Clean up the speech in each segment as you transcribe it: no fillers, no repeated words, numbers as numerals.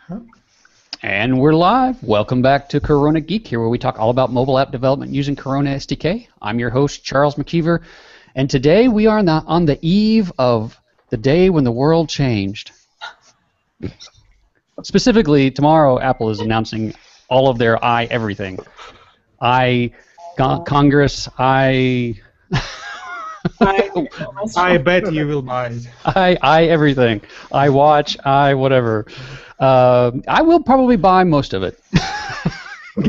Huh? And we're live. Welcome back to Corona Geek here, where we talk all about mobile app development using Corona SDK. I'm your host, Charles McKeever, and today we are on the eve of the day when the world changed. Specifically, tomorrow Apple is announcing all of their everything. Congress, I bet you will buy it. everything. Watch, whatever. I will probably buy most of it.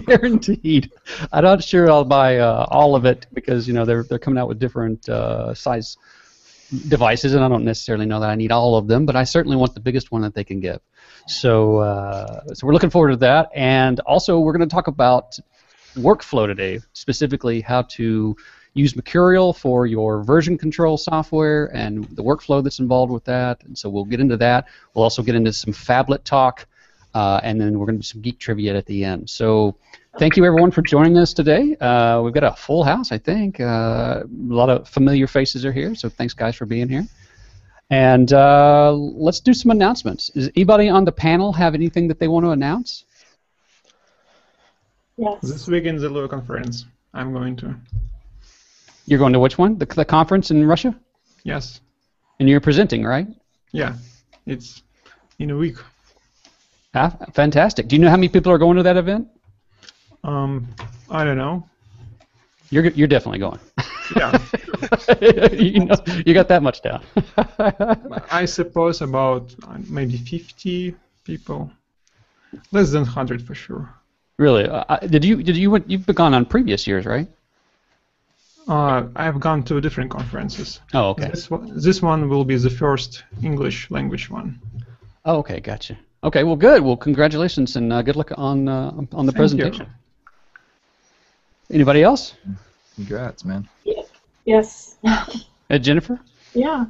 Guaranteed. I'm not sure I'll buy all of it because they're coming out with different size devices, and I don't necessarily know that I need all of them, but I certainly want the biggest one that they can give. So we're looking forward to that, and also we're going to talk about workflow today, specifically how to use Mercurial for your version control software and the workflow that's involved with that. And so we'll get into that. We'll also get into some Phablet talk, and then we're going to do some geek trivia at the end. So thank you, everyone, for joining us today. We've got a full house, I think. A lot of familiar faces are here, so thanks, guys, for being here. And let's do some announcements. Does anybody on the panel have anything that they want to announce? Yes. This week in the Lua conference, I'm going to. You're going to which one? The conference in Russia? Yes. And you're presenting, right? Yeah. It's in a week. Ah, fantastic. Do you know how many people are going to that event? I don't know. You're definitely going. Yeah. You got that much down. I suppose about maybe 50 people. Less than 100 for sure. Really? You've gone on previous years, right? I've gone to different conferences. Oh, okay. This one will be the first English language one. Oh, okay, gotcha. Okay, well, good. Well, congratulations and good luck on the presentation. Anybody else? Congrats, man. Yes. Jennifer? Yeah.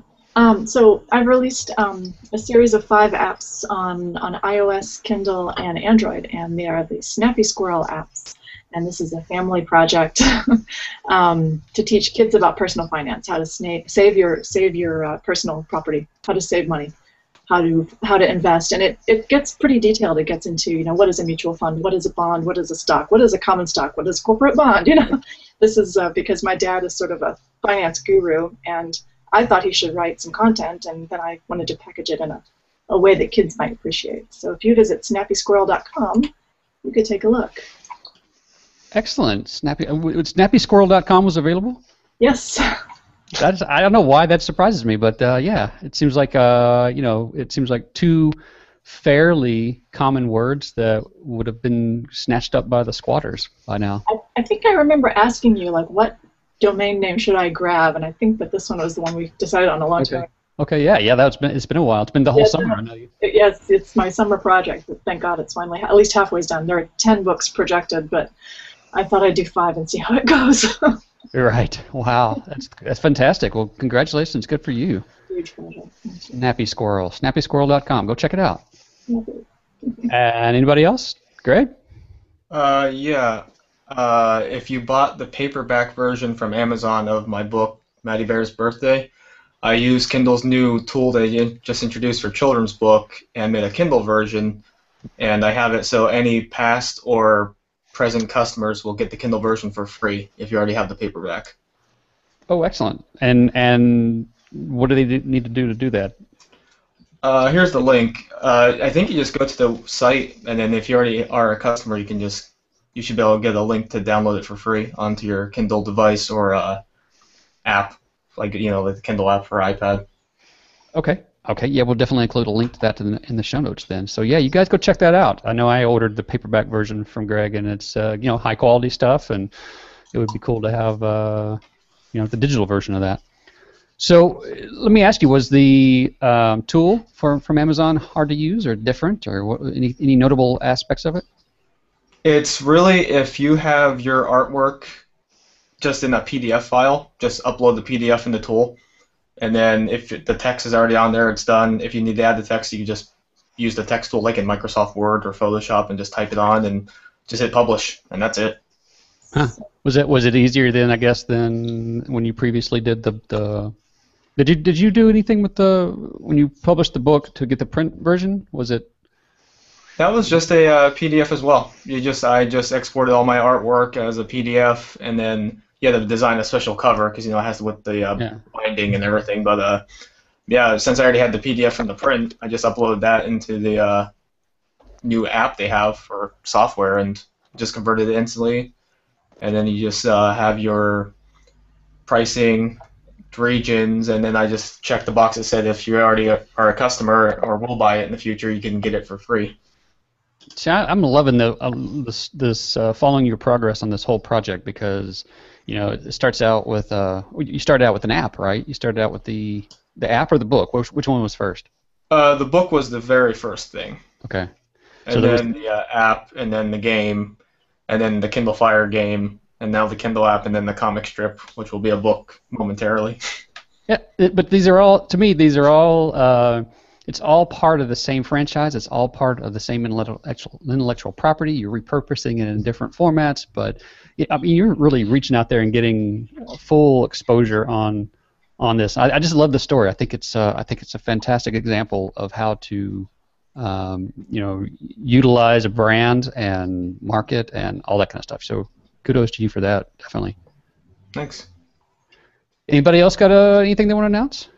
So I've released a series of 5 apps on iOS, Kindle, and Android, and they are the Snappy Squirrel apps. And this is a family project to teach kids about personal finance, how to save your personal property, how to save money, how to invest, and it gets pretty detailed. It gets into what is a mutual fund, what is a bond, what is a stock, what is a common stock, what is a corporate bond. This is because my dad is sort of a finance guru, and I thought he should write some content, and then I wanted to package it in a way that kids might appreciate. So if you visit snappysquirrel.com, you could take a look. Excellent. SnappySquirrel.com was available? Yes. I don't know why that surprises me, but yeah, it seems like it seems like 2 fairly common words that would have been snatched up by the squatters by now. I think I remember asking you what domain name should I grab, and I think that this one was the one we decided on a long time. Okay, yeah, it's been a while. It's been the whole summer. Yes, it's my summer project. But thank God it's finally at least halfway done. There are 10 books projected, but I thought I'd do 5 and see how it goes. Right. Wow. That's fantastic. Well, congratulations. Good for you. Huge project. Snappy Squirrel. SnappySquirrel.com. Go check it out. And anybody else? Greg? Yeah. If you bought the paperback version from Amazon of my book, Maddie Bear's Birthday, I used Kindle's new tool they just introduced for children's book and made a Kindle version, and I have it so any past or present customers will get the Kindle version for free if you already have the paperback. Oh, excellent. And what do they need to do that? Here's the link. I think you just go to the site, and then if you already are a customer, you should be able to get a link to download it for free onto your Kindle device or app, like the Kindle app for iPad. Okay. Yeah, we'll definitely include a link to that in the show notes then. So yeah, you guys go check that out. I know I ordered the paperback version from Greg, and it's high quality stuff, and it would be cool to have the digital version of that. So let me ask you, was the tool from Amazon hard to use or different, or any notable aspects of it? It's really, if you have your artwork just in a PDF file, just upload the PDF in the tool. And then if the text is already on there, it's done. If you need to add the text, you can just use the text tool like in Microsoft Word or Photoshop and just type it on and just hit publish, and that's it. Huh. Was it easier than when you previously did the Did you do anything with when you published the book to get the print version? Was it That was just a PDF as well. I just exported all my artwork as a PDF, and then you had to design a special cover because it has with the binding and everything. But yeah, since I already had the PDF from the print, I just uploaded that into the new app they have for software and just converted it instantly. And then you just have your pricing, regions, and then I just checked the box that said if you already are a customer or will buy it in the future, you can get it for free. See, I'm loving this following your progress on this whole project because, it starts out with you started out with an app, right? You started out with the app or the book. Which one was first? The book was the very first thing. Okay. And so then the app, and then the game, and then the Kindle Fire game, and now the Kindle app, and then the comic strip, which will be a book momentarily. Yeah, but these are all, to me, it's all part of the same franchise. It's all part of the same intellectual property. You're repurposing it in different formats, but I mean, you're really reaching out there and getting full exposure on this. I just love the story. I think it's a fantastic example of how to utilize a brand and market and all that kind of stuff. So kudos to you for that, definitely. Thanks. Anybody else got anything they want to announce?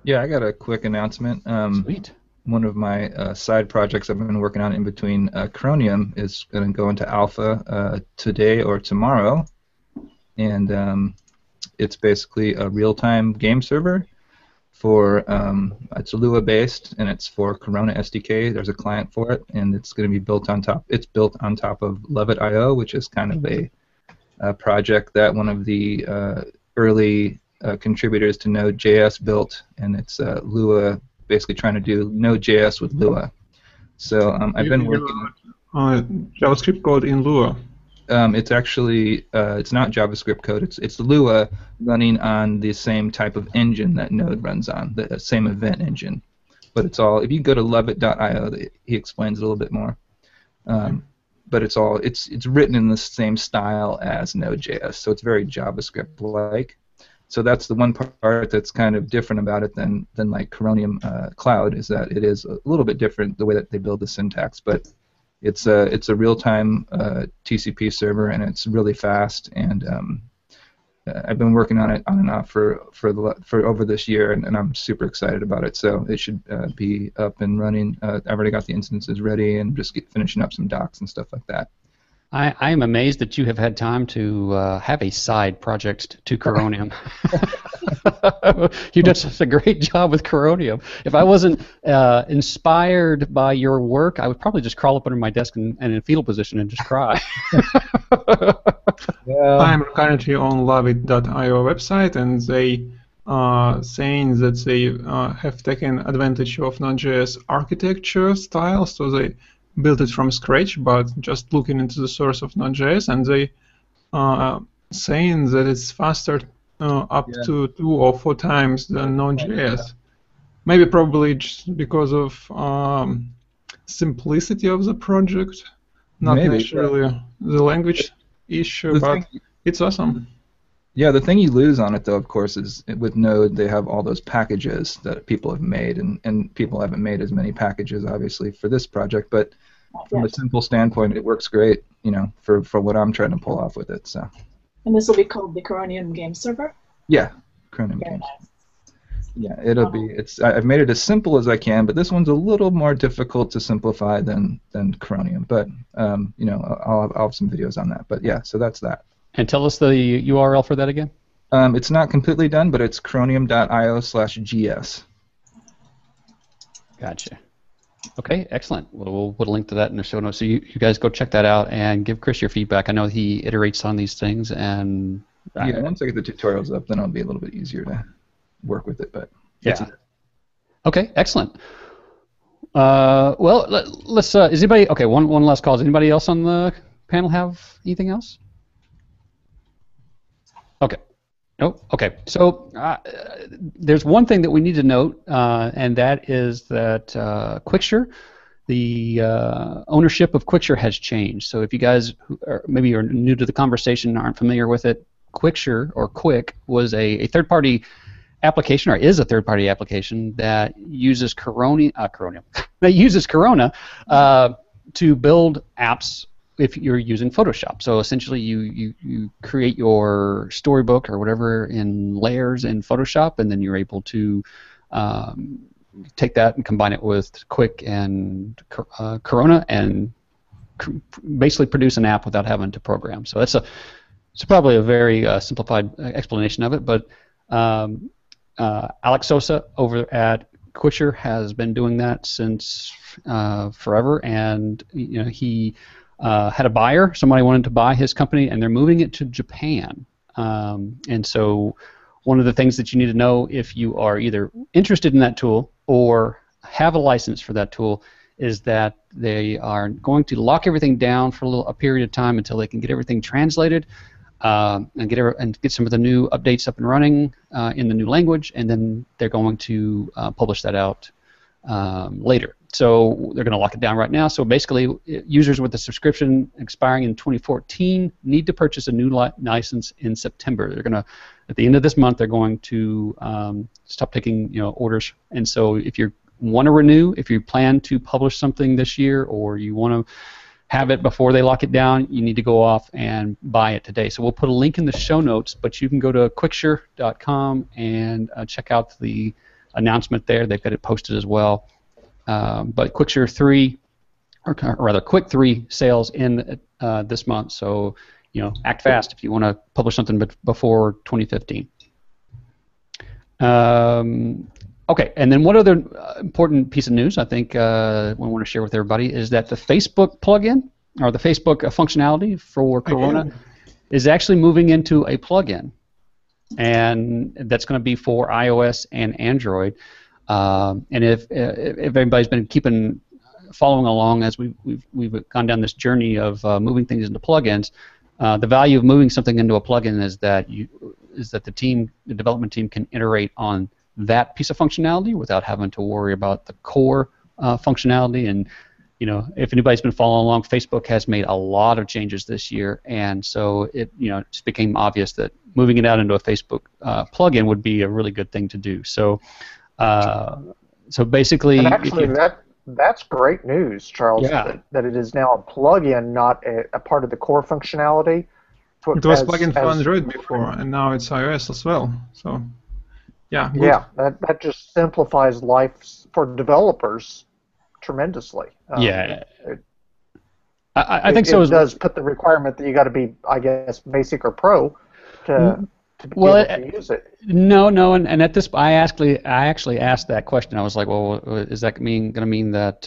Yeah, I got a quick announcement. Sweet. One of my side projects I've been working on in between Coronium is going to go into alpha today or tomorrow, and it's basically a real-time game server for it's Lua based, and it's for Corona SDK. There's a client for it, and it's going to be built on top. It's built on top of Levitt.io, which is kind of a project that one of the early contributors to Node.js built, and it's Lua basically trying to do Node.js with Lua. So I've been working on JavaScript code in Lua. It's actually it's not JavaScript code. It's Lua running on the same type of engine that Node runs on, the same event engine. But it's all, if you go to Levitt.io, he explains it a little bit more. But it's written in the same style as Node.js, so it's very JavaScript-like. So that's the one part that's kind of different about it than like Coronium Cloud, is that it is a little bit different the way that they build the syntax, but it's a real-time TCP server, and it's really fast, and I've been working on it on and off for over this year, and I'm super excited about it. So it should be up and running. I've already got the instances ready, and just finishing up some docs and stuff like that. I am amazed that you have had time to have a side project to Coronium. You've done such a great job with Coronium. If I wasn't inspired by your work, I would probably just crawl up under my desk and in a fetal position and just cry. I'm currently on Levitt.io website, and they saying that they have taken advantage of Node.js architecture style, so they built it from scratch, but just looking into the source of Node.js, and they saying that it's faster up to 2 or 4 times than Node.js. Maybe probably just because of simplicity of the project, not necessarily the language issue, but it's awesome. Yeah, the thing you lose on it, though, of course, is with Node, they have all those packages that people have made, and people haven't made as many packages, obviously, for this project, but from a simple standpoint, it works great, for what I'm trying to pull off with it. So. And this will be called the Coronium Game Server? Yeah, Coronium Game Server. Yeah, it'll be. I've made it as simple as I can, but this one's a little more difficult to simplify than Coronium. But I'll have some videos on that. But yeah, so that's that. And tell us the URL for that again. It's not completely done, but it's coronium.io/gs. Gotcha. Okay, excellent. We'll put a link to that in the show notes, so you guys go check that out and give Chris your feedback. I know he iterates on these things, and once I get the tutorials up, then it'll be a little bit easier to work with it. But yeah. Okay, excellent. Well, let's. Is anybody okay? One last call. Does anybody else on the panel have anything else? Okay. Nope. Okay. So there's one thing that we need to note, and that is that Quickshare, the ownership of Quickshare has changed. So if you guys maybe are new to the conversation and aren't familiar with it, Quickshare, or Quick, was a third-party application, or is a third-party application that uses Corona to build apps if you're using Photoshop. So essentially, you create your storybook or whatever in layers in Photoshop, and then you're able to take that and combine it with Quick and Corona and basically produce an app without having to program. So it's probably a very simplified explanation of it, but Alex Sosa over at Quixer has been doing that since forever, and he had a buyer. Somebody wanted to buy his company, and they're moving it to Japan. And so one of the things that you need to know if you are either interested in that tool or have a license for that tool is that they are going to lock everything down for a period of time until they can get everything translated and get some of the new updates up and running in the new language, and then they're going to publish that out later. So they're going to lock it down right now. So basically, users with a subscription expiring in 2014 need to purchase a new license in September. They're going to, at the end of this month, they're going to stop taking orders. And so if you want to renew, if you plan to publish something this year, or you want to have it before they lock it down, you need to go off and buy it today. So we'll put a link in the show notes, but you can go to Quixer.com and check out the announcement there. They've got it posted as well. But Quixer 3, or rather Quick 3 sales in this month. So act fast if you want to publish something before 2015. Okay, and then one other important piece of news I think we want to share with everybody is that the Facebook plugin, or the Facebook functionality for Corona, is actually moving into a plugin, and that's going to be for iOS and Android. And if everybody's been following along as we've gone down this journey of moving things into plugins, the value of moving something into a plugin is that the development team can iterate on that piece of functionality without having to worry about the core functionality. And if anybody's been following along, Facebook has made a lot of changes this year, and so it just became obvious that moving it out into a Facebook plugin would be a really good thing to do. So basically, and actually that's great news, Charles. Yeah. That it is now a plugin, not a part of the core functionality. It was plugin for Android before, and now it's iOS as well. So. Yeah, yeah, that just simplifies life for developers tremendously. I think so. It does put the requirement that you got to be, I guess, basic or pro to be able to use it. No, and at this, I actually asked that question. I was like, well, is that going to mean that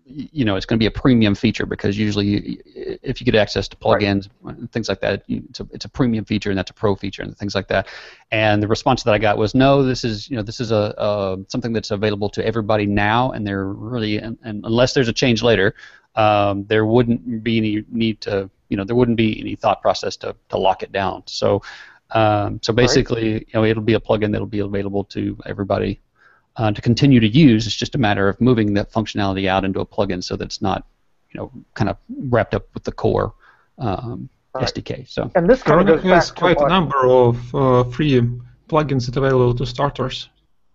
it's going to be a premium feature? Because usually, if you get access to plugins and things like that, it's a premium feature, and that's a pro feature, and things like that. And the response that I got was, no, this is a something that's available to everybody now, and they're really, and unless there's a change later, there wouldn't be any need to, there wouldn't be any thought process to lock it down. So basically, it'll be a plugin that'll be available to everybody to continue to use. It's just a matter of moving that functionality out into a plugin so that it's not, kind of wrapped up with the core SDK. So, and this Corona has quite a number of free plugins that are available to starters,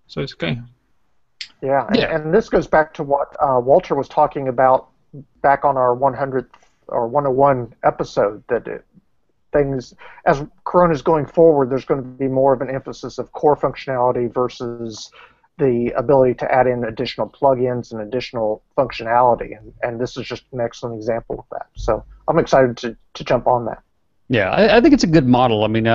so it's okay. Yeah, and this goes back to what Walter was talking about back on our 100th or 101 episode, that things, as Corona's going forward, there's going to be more of an emphasis of core functionality versus the ability to add in additional plugins and additional functionality, and this is just an excellent example of that. So I'm excited to jump on that. Yeah, I think it's a good model. I mean,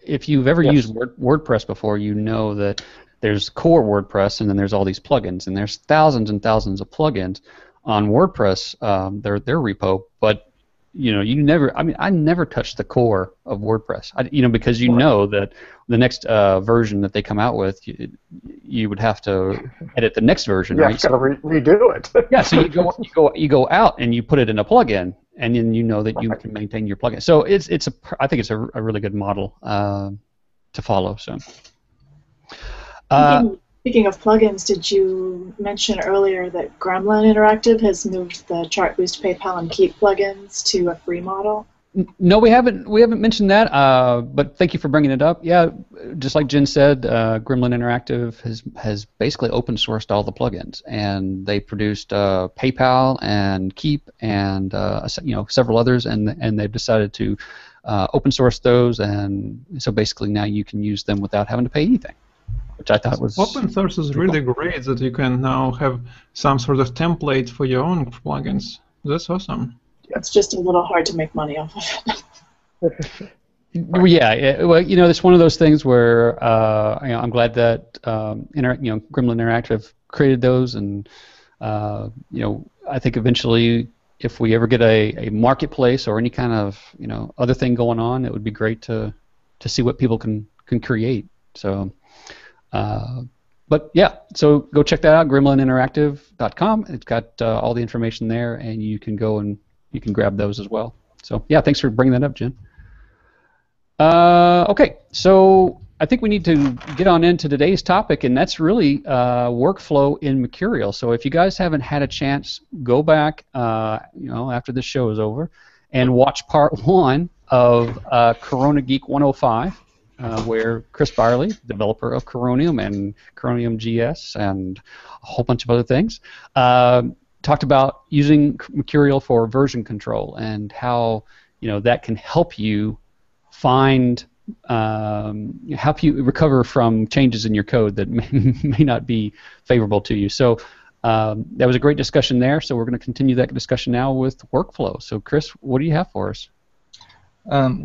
if you've ever used WordPress before, you know that there's core WordPress, and then there's all these plugins, and there's thousands and thousands of plugins on WordPress, their repo, but you never. I mean, I never touched the core of WordPress. Because know that the next version that they come out with, you would have to edit the next version, right? Got to redo it. Yeah, so you go out and you put it in a plugin, and then that you can maintain your plugin. So I think it's a really good model to follow. So. Speaking of plugins, did you mention earlier that Gremlin Interactive has moved the Chart Boost, PayPal, and Keep plugins to a free model? No, we haven't mentioned that, but thank you for bringing it up. Yeah, just like Jen said, Gremlin Interactive has basically open sourced all the plugins, and they produced PayPal and Keep and several others, and they've decided to open source those, and so basically now you can use them without having to pay anything, which I thought was open source is really great that you can now have some sort of template for your own plugins. That's awesome. It's just a little hard to make money off of it. Well, it's one of those things where I'm glad that Gremlin Interactive created those, and I think eventually, if we ever get a marketplace or any kind of other thing going on, it would be great to see what people can create. So, but yeah, so go check that out, gremlininteractive.com. It's got all the information there, and you can go and you can grab those as well. So yeah, thanks for bringing that up, Jen. Okay, so I think we need to get on into today's topic, and that's really workflow in Mercurial. So if you guys haven't had a chance, go back, after this show is over, and watch part 1 of Corona Geek 105, where Chris Byerly, developer of Coronium and Coronium GS and a whole bunch of other things, talked about using Mercurial for version control and how that can help you help you recover from changes in your code that may not be favorable to you. So that was a great discussion there. So we're going to continue that discussion now with workflow. So Chris, what do you have for us?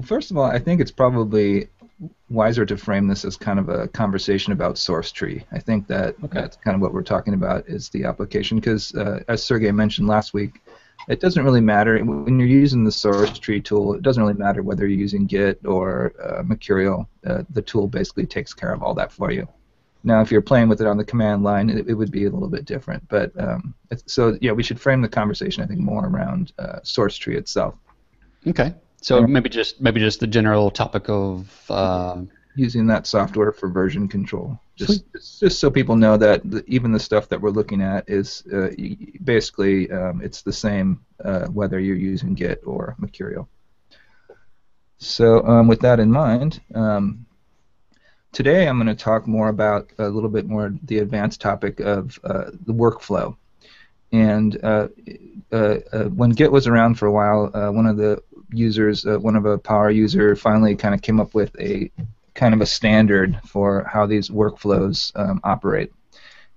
First of all, I think it's probably wiser to frame this as kind of a conversation about source tree. I think that's kind of what we're talking about is the application, because as Sergey mentioned last week, it doesn't really matter when you're using the source tree tool. It doesn't really matter whether you're using Git or Mercurial. The tool basically takes care of all that for you. Now, if you're playing with it on the command line, it would be a little bit different. But so yeah, we should frame the conversation, I think, more around source tree itself. Okay. So maybe just the general topic of using that software for version control. Just so people know that even the stuff that we're looking at is basically it's the same whether you're using Git or Mercurial. So with that in mind, today I'm going to talk more about a little bit more the advanced topic of the workflow. And when Git was around for a while, one of the users, one of a power user, finally kind of came up with a kind of a standard for how these workflows operate.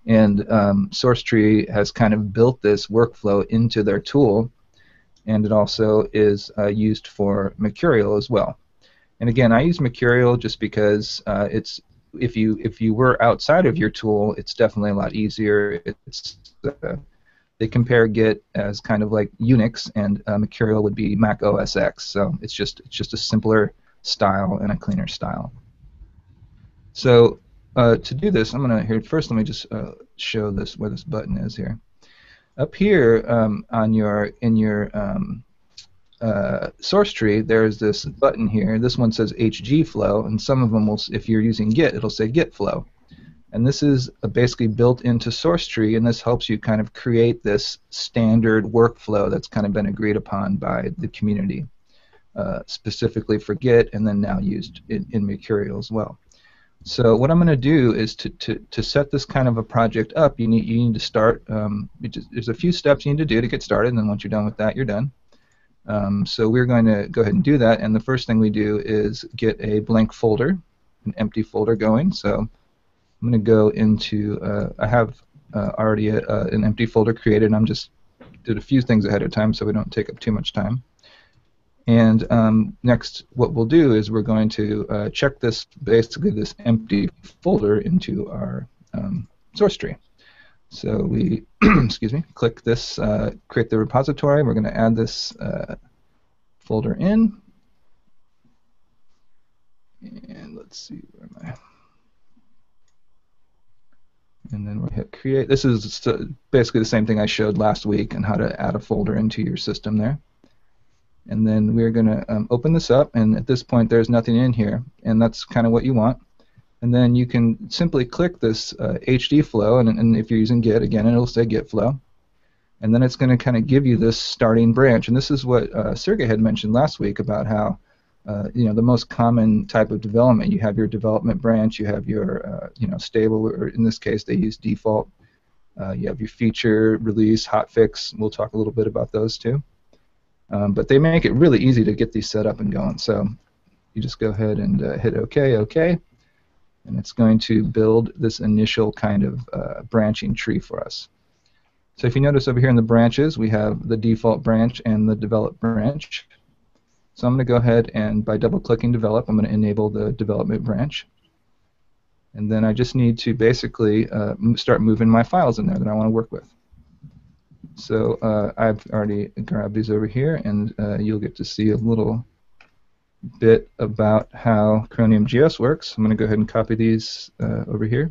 And SourceTree has kind of built this workflow into their tool, and it also is used for Mercurial as well. And again, I use Mercurial just because it's if you were outside of your tool, it's definitely a lot easier. It's they compare Git as kind of like Unix, and Mercurial would be Mac OS X. So it's just a simpler style and a cleaner style. So to do this, I'm gonna here first. Let me just show this where this button is here. Up here in your source tree, there's this button here. This one says HG flow, and some of them will, if you're using Git, it'll say Git flow. And this is basically built into SourceTree, and this helps you kind of create this standard workflow that's kind of been agreed upon by the community, specifically for Git, and then now used in Mercurial as well. So what I'm going to do is to set this kind of a project up, you need to start. There's a few steps you need to do to get started, and then once you're done with that, you're done. So we're going to go ahead and do that, and the first thing we do is get a blank folder, an empty folder going. So I'm going to go into, I have already an empty folder created, and I'm just did a few things ahead of time so we don't take up too much time. And next, what we'll do is we're going to check this, basically this empty folder into our source tree. So we, excuse me, click this, create the repository. We're going to add this folder in. And let's see, where am I? And then we'll hit create. This is basically the same thing I showed last week on how to add a folder into your system there. And then we're going to open this up, and at this point there's nothing in here, and that's kind of what you want. And then you can simply click this HD flow, and if you're using Git, again, it'll say Git flow. And then it's going to kind of give you this starting branch. And this is what Sergey had mentioned last week about how, the most common type of development, you have your development branch, you have your, stable, or in this case they use default. You have your feature, release, hotfix. We'll talk a little bit about those too. But they make it really easy to get these set up and going. So you just go ahead and hit OK, OK. And it's going to build this initial kind of branching tree for us. So if you notice over here in the branches, we have the default branch and the develop branch. So I'm going to go ahead and by double-clicking develop, I'm going to enable the development branch. And then I just need to basically start moving my files in there that I want to work with. So I've already grabbed these over here, and you'll get to see a little bit about how Coronium GS works. I'm going to go ahead and copy these over here.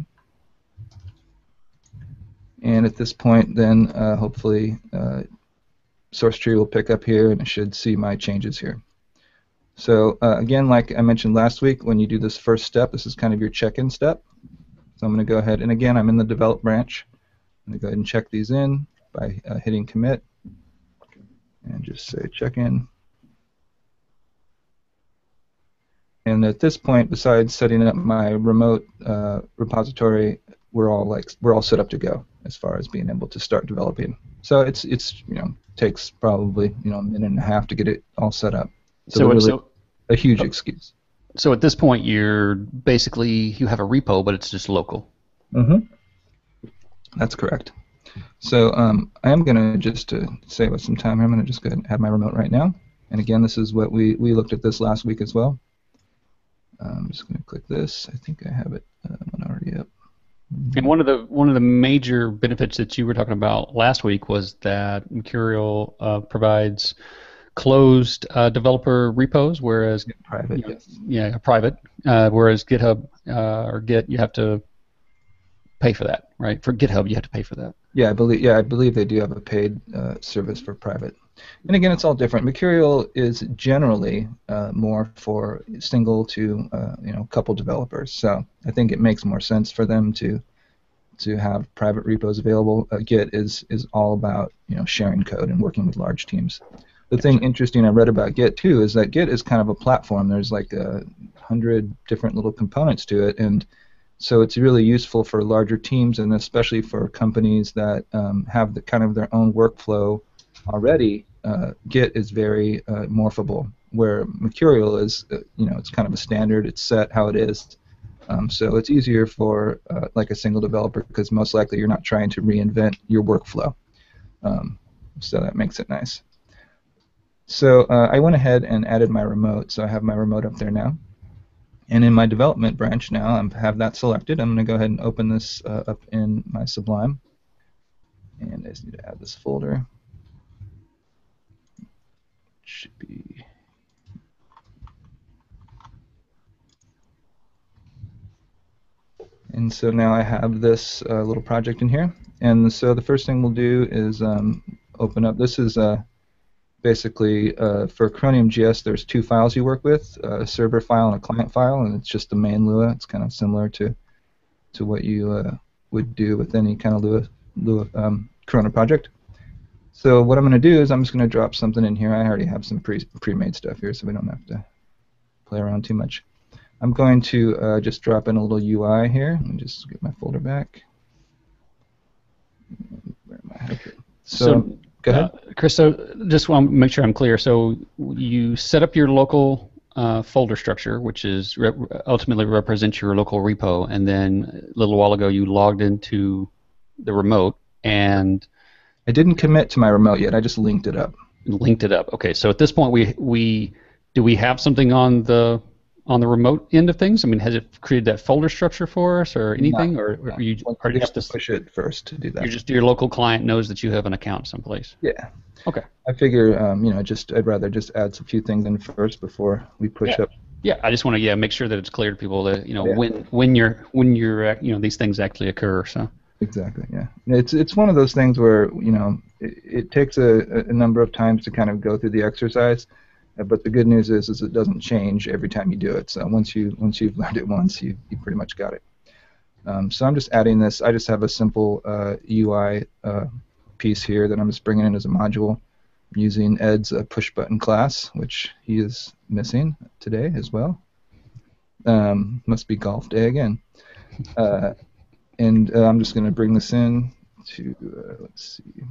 And at this point, then hopefully source tree will pick up here, and it should see my changes here. So again, like I mentioned last week, when you do this first step, this is kind of your check-in step. So I'm going to go ahead, and again, I'm in the develop branch. I'm going to go ahead and check these in by hitting commit, and just say check-in. And at this point, besides setting up my remote repository, we're all set up to go as far as being able to start developing. So it's takes probably a minute and a half to get it all set up. So it's really a huge excuse. So at this point, you're basically you have a repo, but it's just local. Mm-hmm. That's correct. So I am going to just to save us some time here, I'm going to just go ahead and add my remote right now. And again, this is what we looked at this last week as well. I'm just going to click this. I think I have it already up. And one of the major benefits that you were talking about last week was that Mercurial provides closed developer repos, whereas private, private, whereas GitHub or Git, you have to pay for that, right? For GitHub, you have to pay for that. Yeah, I believe they do have a paid service for private. And again, it's all different. Mercurial is generally more for single to couple developers. So I think it makes more sense for them to have private repos available. Git is all about sharing code and working with large teams. The thing interesting I read about Git too is that Git is kind of a platform. There's like 100 different little components to it, and so it's really useful for larger teams and especially for companies that have the kind of their own workflow already. Git is very morphable, where Mercurial is, it's kind of a standard. It's set how it is, so it's easier for like a single developer because most likely you're not trying to reinvent your workflow. So that makes it nice. So I went ahead and added my remote, so I have my remote up there now. And in my development branch now, I have that selected. I'm going to go ahead and open this up in my Sublime. And I just need to add this folder. Should be. And so now I have this little project in here. And so the first thing we'll do is open up. This is basically for Coronium GS, there's two files you work with, a server file and a client file, and it's just the main Lua. It's kind of similar to what you would do with any kind of Lua Corona project. So what I'm going to do is I'm just going to drop something in here. I already have some pre-made stuff here, so we don't have to play around too much. I'm going to just drop in a little UI here. Let me just get my folder back. Where am I? Okay. So go ahead. Chris, so just want to make sure I'm clear. So you set up your local folder structure, which is ultimately represents your local repo, and then a little while ago you logged into the remote, and I didn't commit to my remote yet. I just linked it up. Linked it up. Okay. So at this point, do we have something on the remote end of things? I mean, has it created that folder structure for us or anything, or you have to push it first to do that? You're just your local client knows that you have an account someplace. Yeah. Okay. I figure, I'd rather just add a few things in first before we push up. Yeah, I just want to make sure that it's clear to people that when you're these things actually occur. So. Exactly. Yeah. It's one of those things where it takes a number of times to kind of go through the exercise. But the good news is it doesn't change every time you do it. So once you've learned it once, you pretty much got it. So I'm just adding this. I just have a simple UI piece here that I'm just bringing in as a module. I'm using Ed's push button class, which he is missing today as well. Must be golf day again. And I'm just going to bring this in to, let's see.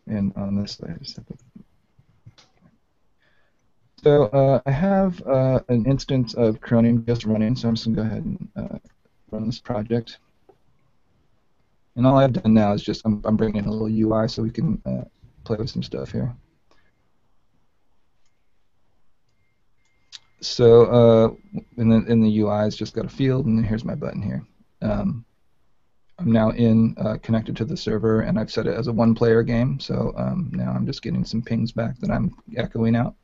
And on this side, so I have an instance of Coronium just running, so I'm just going to go ahead and run this project. And all I've done now is just I'm bringing in a little UI so we can play with some stuff here. So in the UI, it's just got a field, and here's my button here. I'm now connected to the server, and I've set it as a one-player game. So now I'm just getting some pings back that I'm echoing out.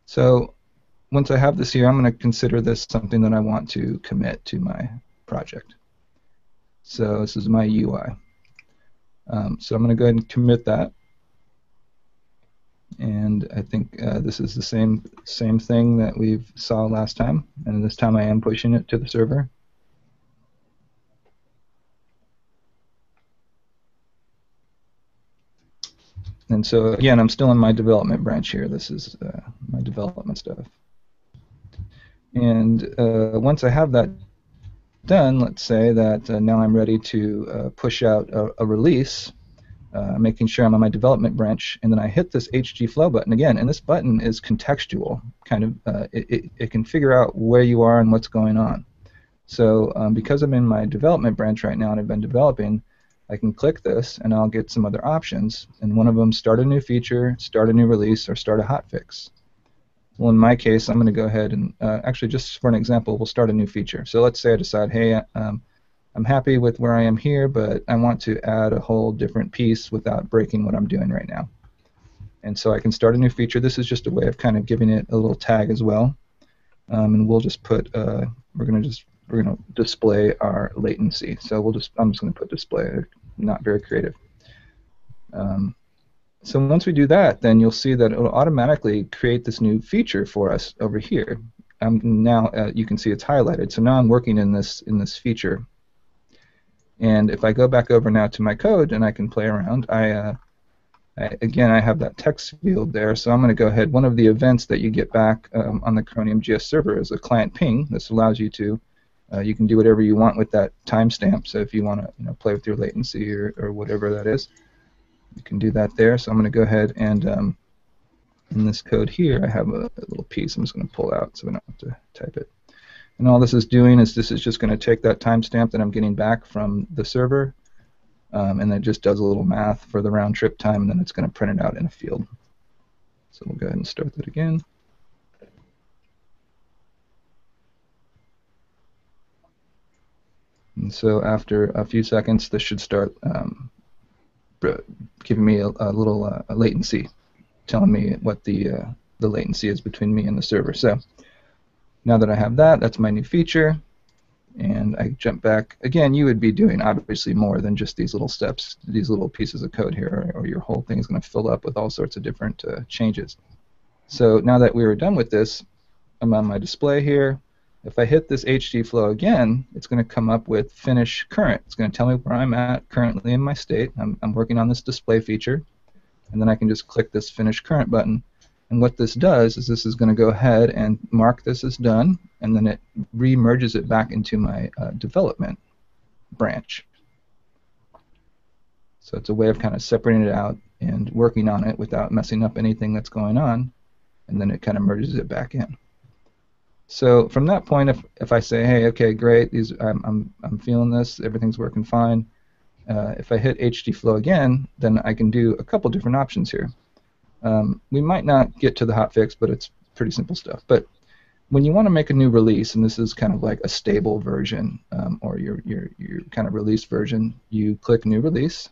So once I have this here, I'm going to consider this something that I want to commit to my project. So this is my UI. So I'm going to go ahead and commit that. And I think this is the same thing that we've saw last time. And this time I am pushing it to the server. And so again, I'm still in my development branch here. This is my development stuff. And once I have that done, let's say that now I'm ready to push out a release, making sure I'm on my development branch, and then I hit this HG flow button again, and this button is contextual, kind of, it can figure out where you are and what's going on. So because I'm in my development branch right now and I've been developing, I can click this and I'll get some other options, and one of them, start a new feature, start a new release, or start a hotfix. Well, in my case, I'm going to go ahead and actually, just for an example, we'll start a new feature. So let's say I decide, hey, I'm happy with where I am here, but I want to add a whole different piece without breaking what I'm doing right now. And so I can start a new feature. This is just a way of kind of giving it a little tag as well. And we'll just put, we're going to display our latency. So I'm just going to put display, not very creative. So once we do that, then you'll see that it will automatically create this new feature for us over here. Now you can see it's highlighted. So now I'm working in this feature. And if I go back over now to my code and I can play around, again, I have that text field there. So I'm going to go ahead. One of the events that you get back on the Coronium GS server is a client ping. This allows you to you can do whatever you want with that timestamp. So if you want to play with your latency or whatever that is, you can do that there. So I'm going to go ahead and in this code here, I have a little piece I'm just going to pull out so we don't have to type it. And all this is doing is this is just going to take that timestamp that I'm getting back from the server, and it just does a little math for the round trip time, and then it's going to print it out in a field. So we'll go ahead and start that again. And so after a few seconds, this should start giving me a little latency, telling me what the latency is between me and the server. So now that I have that, that's my new feature, and I jump back. Again, you would be doing obviously more than just these little steps, these little pieces of code here, or your whole thing is going to fill up with all sorts of different changes. So now that we were done with this, I'm on my display here. If I hit this HD flow again, it's going to come up with finish current. It's going to tell me where I'm at currently in my state. I'm working on this display feature, and then I can just click this finish current button. And what this does is this is going to go ahead and mark this as done, and then it re-merges it back into my development branch. So it's a way of kind of separating it out and working on it without messing up anything that's going on, and then it kind of merges it back in. So from that point, if I say, hey, okay, great, I'm feeling this, everything's working fine. If I hit HD flow again, then I can do a couple different options here. We might not get to the hotfix, but it's pretty simple stuff. But when you want to make a new release, and this is kind of like a stable version or your kind of release version, you click New Release.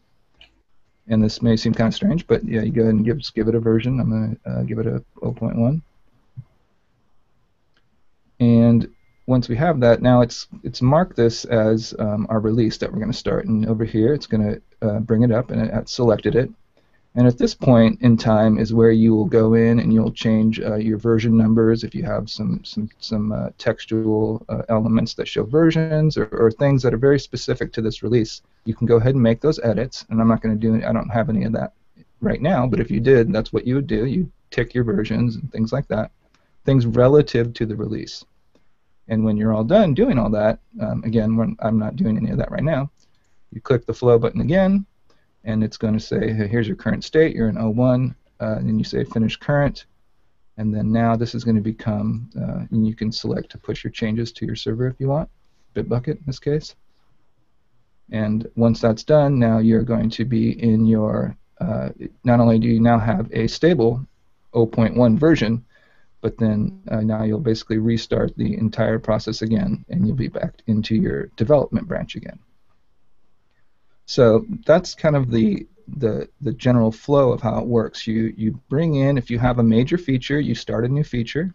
And this may seem kind of strange, but yeah, you go ahead and give it a version. I'm going to give it a 0.1. And once we have that, now it's marked this as our release that we're going to start. And over here, it's going to bring it up, and it's selected it. And at this point in time is where you will go in and you'll change your version numbers if you have some textual elements that show versions or things that are very specific to this release. You can go ahead and make those edits, and I'm not going to do it. I don't have any of that right now, but if you did, that's what you would do. You tick your versions and things like that, things relative to the release. And when you're all done doing all that, again, I'm not doing any of that right now, you click the flow button again, and it's going to say, hey, here's your current state, you're in 01, and you say finish current, and then now this is going to become, and you can select to push your changes to your server if you want, Bitbucket in this case. And once that's done, now you're going to be in your, not only do you now have a stable 0.1 version, but then now you'll basically restart the entire process again, and you'll be back into your development branch again. So that's kind of the general flow of how it works. You bring in, if you have a major feature, you start a new feature.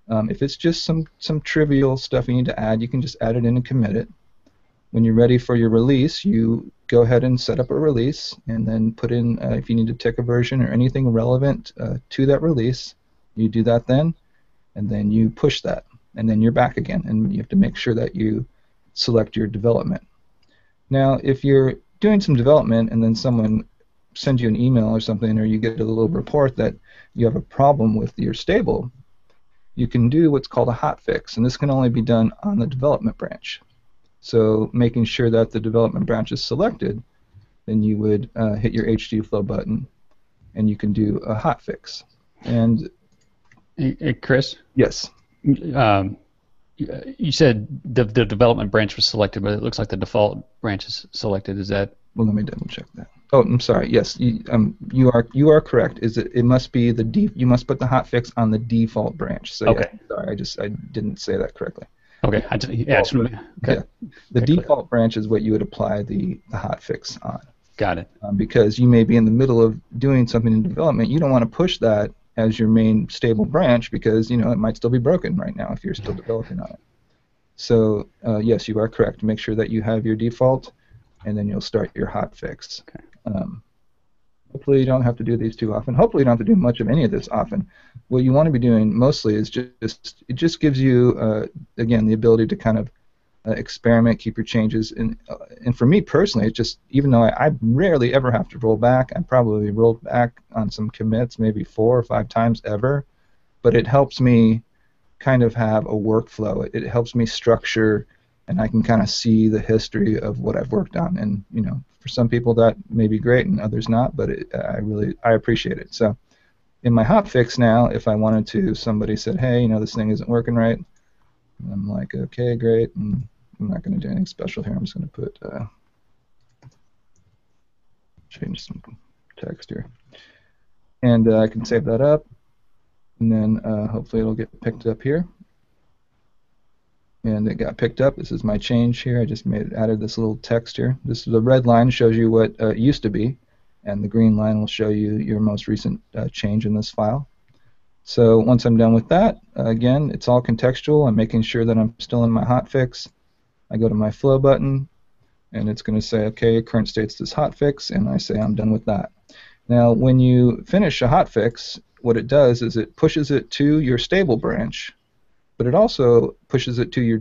If it's just some trivial stuff you need to add, you can just add it in and commit it. When you're ready for your release, you go ahead and set up a release, and then put in if you need to tick a version or anything relevant to that release, you do that then, and then you push that, and then you're back again, and you have to make sure that you select your development. Now, if you're doing some development and then someone sends you an email or something, or you get a little report that you have a problem with your stable, you can do what's called a hotfix, and this can only be done on the development branch. So making sure that the development branch is selected, then you would hit your HD flow button, and you can do a hotfix. And hey, Chris? Yes. You said the development branch was selected, but it looks like the default branch is selected. Is that? Well, let me double check that. Oh, I'm sorry. Yes, you are correct. It must be you must put the hotfix on the default branch. So okay. Yeah, sorry, I didn't say that correctly. Okay. Okay. Yeah. The default branch is what you would apply the hotfix on. Got it. Because you may be in the middle of doing something in development, you don't want to push that as your main stable branch because it might still be broken right now if you're still developing on it. So yes, you are correct. Make sure that you have your default, and then you'll start your hotfix. Okay. Hopefully you don't have to do these too often. Hopefully you don't have to do much of any of this often. What you want to be doing mostly is it just gives you again the ability to kind of experiment, keep your changes, and for me personally, it just, even though I rarely ever have to roll back, I probably rolled back on some commits maybe 4 or 5 times ever, but it helps me kind of have a workflow. It helps me structure, and I can kind of see the history of what I've worked on, and for some people that may be great and others not, but I appreciate it. So in my hotfix now, if I wanted to, somebody said, hey, this thing isn't working right, and I'm like, okay, great, and I'm not going to do anything special here. I'm just going to put change some text here, and I can save that up, and then hopefully it'll get picked up here. And it got picked up. This is my change here. I just added this little text here. The red line shows you what it used to be, and the green line will show you your most recent change in this file. So once I'm done with that, again, it's all contextual. I'm making sure that I'm still in my hotfix. I go to my flow button, and it's going to say, okay, current state's this hotfix, and I say I'm done with that. Now, when you finish a hotfix, what it does is it pushes it to your stable branch, but it also pushes it to your,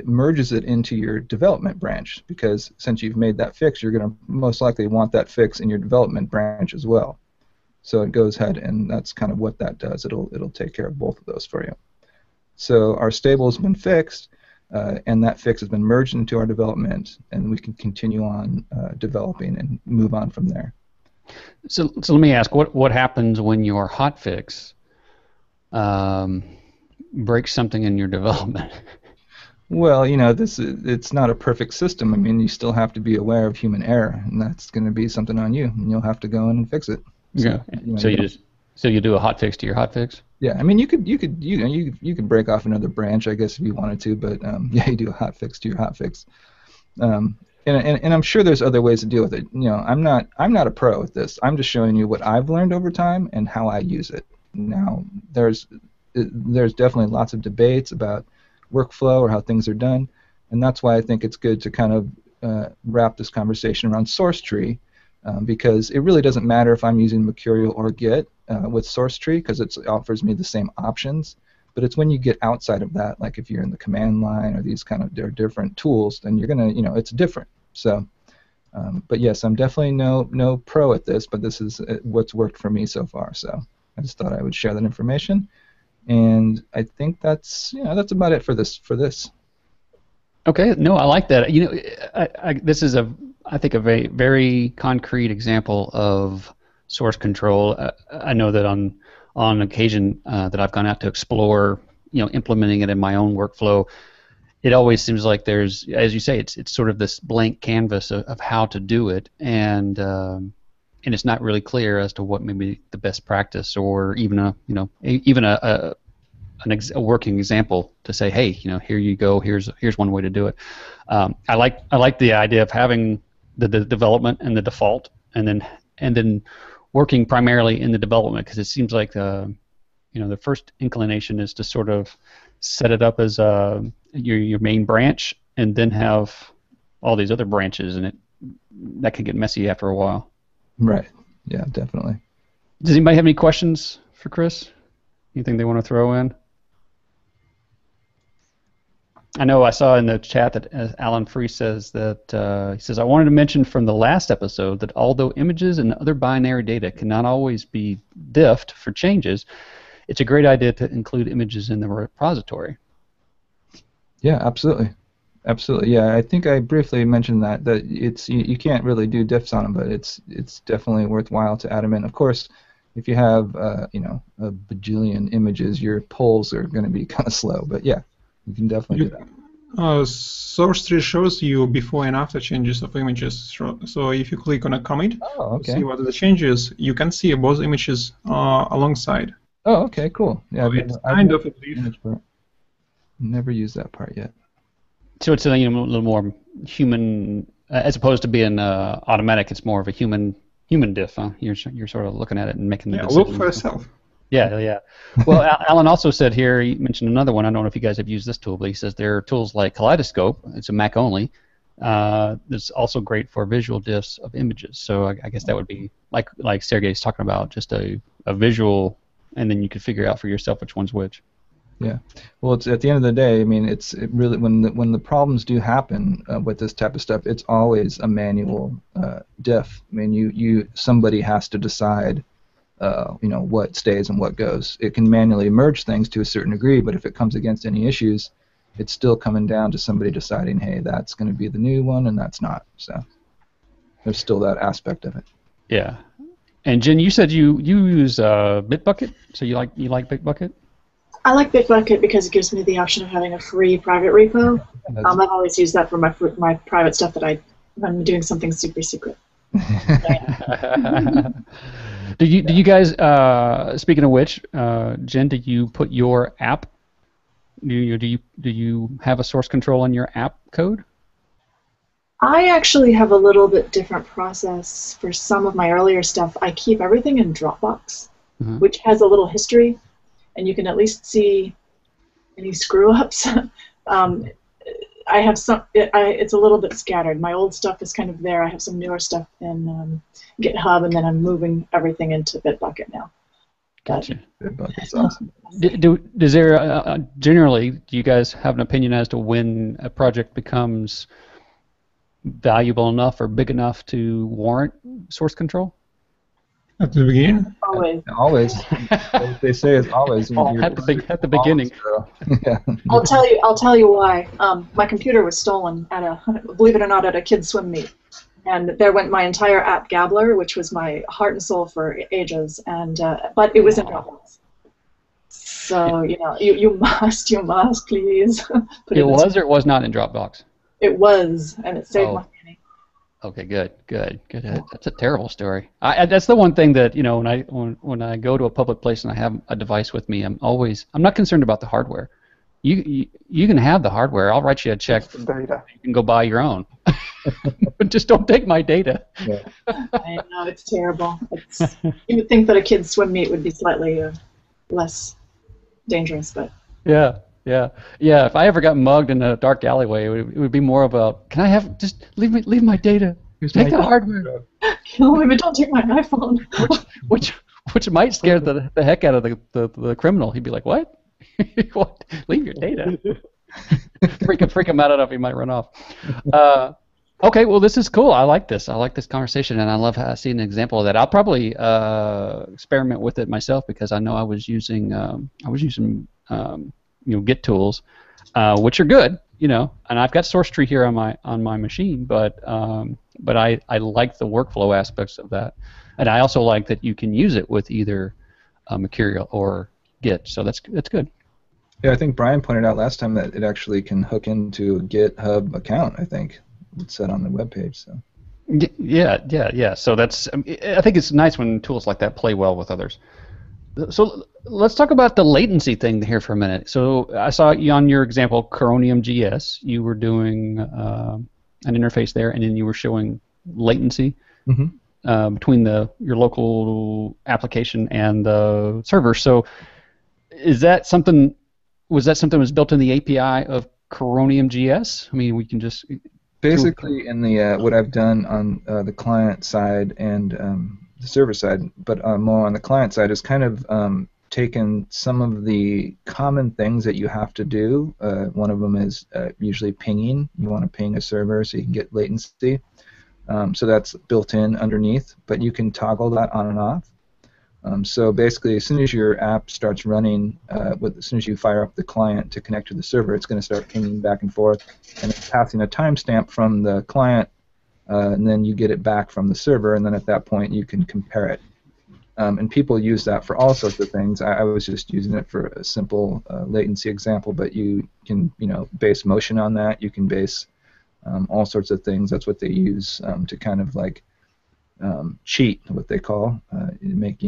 merges it into your development branch, because since you've made that fix, you're going to most likely want that fix in your development branch as well. So it goes ahead, and that's kind of what that does. It'll take care of both of those for you. So our stable has been fixed, and that fix has been merged into our development, and we can continue on developing and move on from there. So let me ask, what happens when your hotfix breaks something in your development? Well, it's not a perfect system. I mean, you still have to be aware of human error, and that's going to be something on you, and you'll have to go in and fix it. So, yeah. So you do a hotfix to your hotfix? Yeah, I mean, you could break off another branch, I guess, if you wanted to, but yeah, you do a hotfix to your hotfix. And I'm sure there's other ways to deal with it. I'm not a pro at this. I'm just showing you what I've learned over time and how I use it. Now, there's definitely lots of debates about workflow or how things are done, and that's why I think it's good to kind of wrap this conversation around source tree, because it really doesn't matter if I'm using Mercurial or Git with SourceTree, because it offers me the same options. But it's when you get outside of that, like if you're in the command line or these kind of different tools, then you're gonna, it's different. So, but yes, I'm definitely no pro at this, but this is what's worked for me so far. So I just thought I would share that information, and I think that's that's about it for this. Okay, no, I like that. This is I think a very, very concrete example of source control. I know that on occasion that I've gone out to explore, implementing it in my own workflow, it always seems like there's, as you say, it's sort of this blank canvas of how to do it, and it's not really clear as to what may be the best practice, or even a working example to say, hey, here you go, here's one way to do it. I like the idea of having the development and the default, and then working primarily in the development, because it seems like the first inclination is to sort of set it up as your main branch, and then have all these other branches, and that can get messy after a while. Right. Yeah, definitely. Does anybody have any questions for Chris? Anything they want to throw in? I know I saw in the chat that Alan Free says that he says, I wanted to mention from the last episode that although images and other binary data cannot always be diffed for changes, it's a great idea to include images in the repository. Yeah, absolutely. Absolutely. Yeah, I think I briefly mentioned that it's you can't really do diffs on them, but it's definitely worthwhile to add them in. Of course, if you have a bajillion images, your polls are going to be kind of slow, but yeah. You can definitely do that. SourceTree shows you before and after changes of images. So if you click on a commit, see what are the changes, you can see both images alongside. Oh, okay, cool. Yeah, it's kind of a brief. Never used that part yet. So it's a little more human, as opposed to being automatic. It's more of a human diff. Huh? You're sort of looking at it and making the decision. Look for yourself. Yeah. Well, Alan also said here, he mentioned another one. I don't know if you guys have used this tool, but he says there are tools like Kaleidoscope. It's a Mac only. That's also great for visual diffs of images. So I guess that would be like Sergey's talking about, just a visual, and then you could figure out for yourself which one's which. Yeah. Well, it's at the end of the day. I mean, it really when the problems do happen with this type of stuff, it's always a manual diff. I mean, somebody has to decide. What stays and what goes. It can manually merge things to a certain degree, but if it comes against any issues, it's still coming down to somebody deciding, hey, that's going to be the new one, and that's not. So there's still that aspect of it. Yeah. And Jen, you said you use Bitbucket, so you like Bitbucket? I like Bitbucket because it gives me the option of having a free private repo. I've always used that for my private stuff that I'm doing something super secret. Do you guys, speaking of which, Jen, do you put your app, do you have a source control on your app code? I actually have a little bit different process for some of my earlier stuff. I keep everything in Dropbox, which has a little history, and you can at least see any screw-ups. I have some. It's a little bit scattered. My old stuff is kind of there. I have some newer stuff in GitHub, and then I'm moving everything into Bitbucket now. Gotcha. Bitbucket's awesome. Does there generally? Do you guys have an opinion as to when a project becomes valuable enough or big enough to warrant source control? At the beginning? Always. Always. What they say is always. At the beginning. Yeah. I'll tell you why. My computer was stolen believe it or not, at a kids' swim meet, and there went my entire app Gabbler, which was my heart and soul for ages, and but it was in Dropbox. So you must please. Put it was or it was not in Dropbox. It was, and it saved my money. Okay, good. That's a terrible story. That's the one thing that when I go to a public place and I have a device with me, I'm not concerned about the hardware. You can have the hardware. I'll write you a check. Data. You can go buy your own. But just don't take my data. Yeah. I know, it's terrible. You would think that a kid's swim meet would be slightly less dangerous, but. Yeah. If I ever got mugged in a dark alleyway, it would be more of a, can I have, just leave my data. Take the hardware. Kill him, but don't take my iPhone. Which might scare the heck out of the criminal. He'd be like, "What? What? Leave your data." freak him out enough he might run off. Okay, well, this is cool. I like this. I like this conversation, and I love seeing an example of that. I'll probably experiment with it myself because I know I was using Git tools, which are good, and I've got source tree here on my machine, but I like the workflow aspects of that, and I also like that you can use it with either Mercurial or Git. So that's good. Yeah, I think Brian pointed out last time that it actually can hook into a GitHub account. I think it's set on the webpage. So. Yeah. So I think it's nice when tools like that play well with others. So let's talk about the latency thing here for a minute. So I saw you on your example, Coronium GS. You were doing an interface there, and then you were showing latency between your local application and the server. So is that something? Was that something that was built in the API of Coronium GS? I mean, we can just basically in the what I've done on the client side and the server side, but more on the client side, is kind of taken some of the common things that you have to do. One of them is usually pinging. You want to ping a server so you can get latency. So that's built in underneath, but you can toggle that on and off. So basically, as soon as your app starts running, as soon as you fire up the client to connect to the server, it's going to start pinging back and forth, and it's passing a timestamp from the client, and then you get it back from the server, and then at that point you can compare it. And people use that for all sorts of things. I was just using it for a simple latency example, but you can base motion on that. You can base all sorts of things. That's what they use to kind of like cheat, what they call, make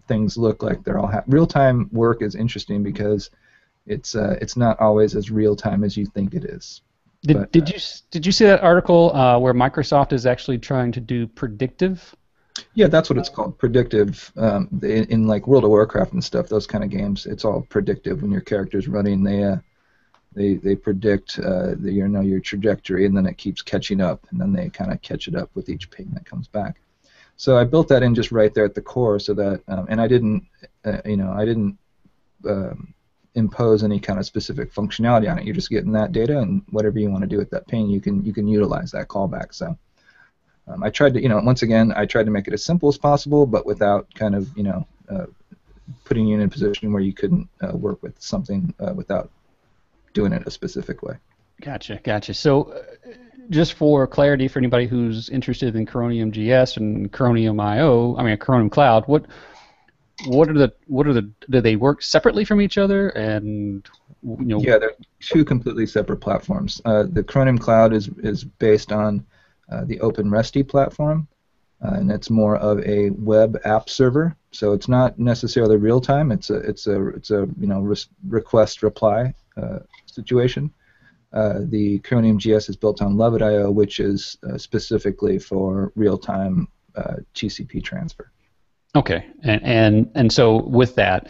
things look like they're all real-time work is interesting because it's not always as real-time as you think it is. Did you see that article where Microsoft is actually trying to do predictive? Yeah, that's what it's called, predictive. In like World of Warcraft and stuff, those kind of games, it's all predictive. When your character's running, they predict your trajectory, and then it keeps catching up, and then they kind of catch it up with each ping that comes back. So I built that in just right there at the core, so that and I didn't impose any kind of specific functionality on it. You're just getting that data, and whatever you want to do with that ping, you can utilize that callback. So I tried to once again I tried to make it as simple as possible, but without kind of putting you in a position where you couldn't work with something without doing it a specific way. Gotcha. So, just for clarity, for anybody who's interested in Coronium GS and Coronium Coronium Cloud, do they work separately from each other? And yeah, they're two completely separate platforms. The Coronium Cloud is based on the OpenResty platform, and it's more of a web app server. So it's not necessarily real time. It's a request reply situation. The Coronium GS is built on Loveit.io, which is specifically for real-time TCP transfer. Okay, and so with that,